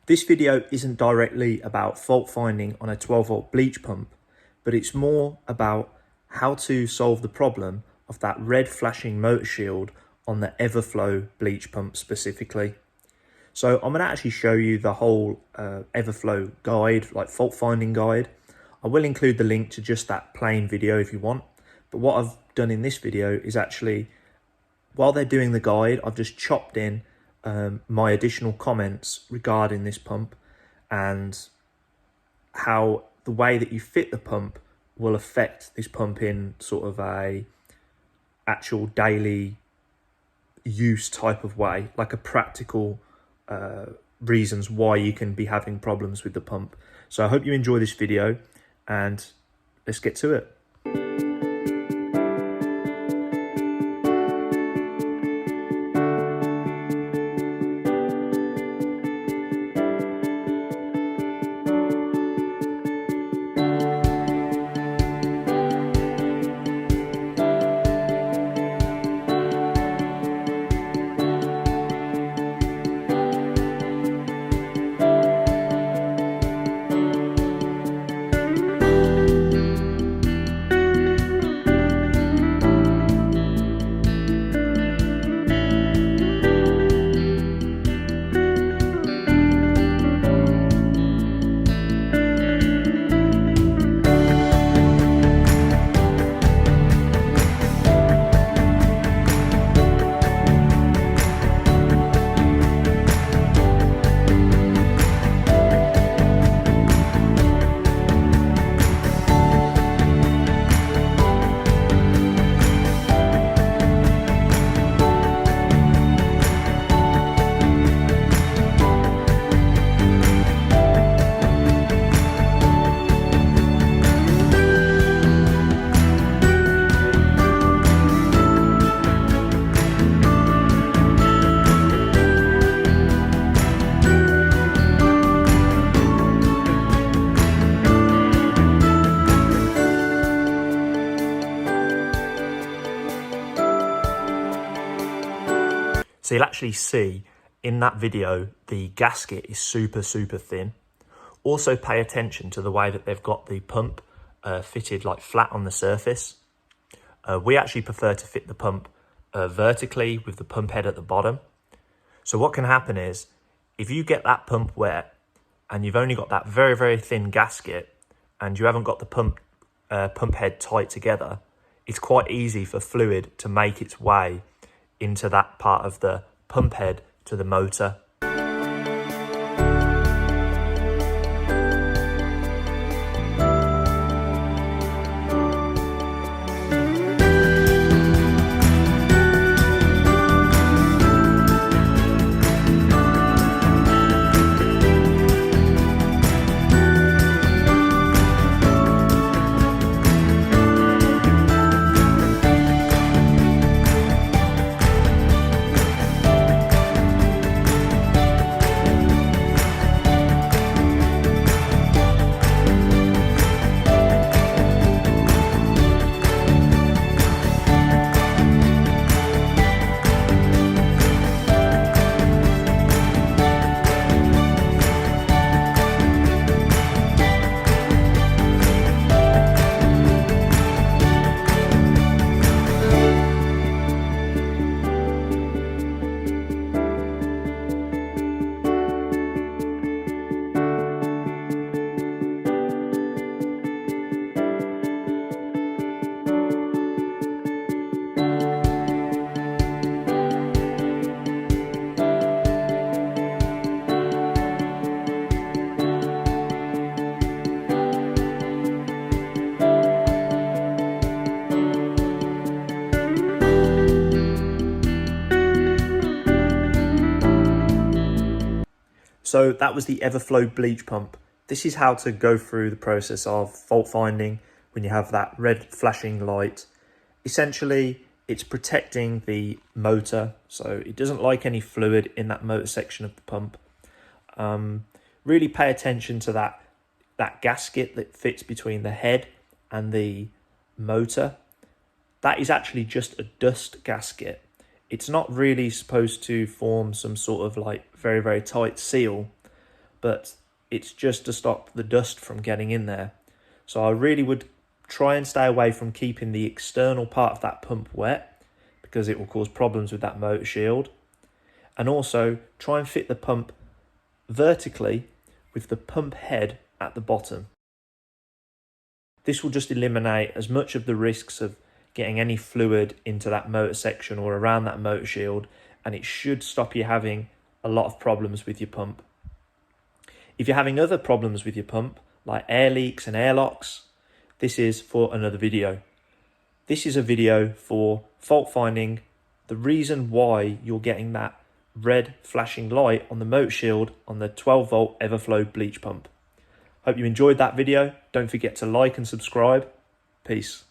This video isn't directly about fault finding on a 12-volt bleach pump, but it's more about how to solve the problem of that red flashing motor shield on the Everflo bleach pump specifically. So I'm going to actually show you the whole Everflo guide, like fault finding guide. I will include the link to just that plain video if you want. But what I've done in this video is actually, while they're doing the guide, I've just chopped in my additional comments regarding this pump and how the way that you fit the pump will affect this pump in sort of a actual daily use type of way, like a practical reasons why you can be having problems with the pump. So I hope you enjoy this video and let's get to it. So you'll actually see in that video, the gasket is super thin. Also pay attention to the way that they've got the pump fitted like flat on the surface. We actually prefer to fit the pump vertically with the pump head at the bottom. So what can happen is, if you get that pump wet and you've only got that very thin gasket and you haven't got the pump head tight together, it's quite easy for fluid to make its way into that part of the pump head to the motor. So that was the Everflo bleach pump. This is how to go through the process of fault finding when you have that red flashing light. Essentially, it's protecting the motor, so it doesn't like any fluid in that motor section of the pump. Really pay attention to that gasket that fits between the head and the motor. That is actually just a dust gasket. It's not really supposed to form some sort of like very tight seal, but it's just to stop the dust from getting in there. So I really would try and stay away from keeping the external part of that pump wet, because it will cause problems with that motor shield. And also try and fit the pump vertically with the pump head at the bottom. This will just eliminate as much of the risks of getting any fluid into that motor section or around that motor shield, and it should stop you having a lot of problems with your pump. If you're having other problems with your pump, like air leaks and air locks, this is for another video. This is a video for fault finding, the reason why you're getting that red flashing light on the motor shield on the 12 volt Everflo bleach pump. Hope you enjoyed that video. Don't forget to like and subscribe. Peace.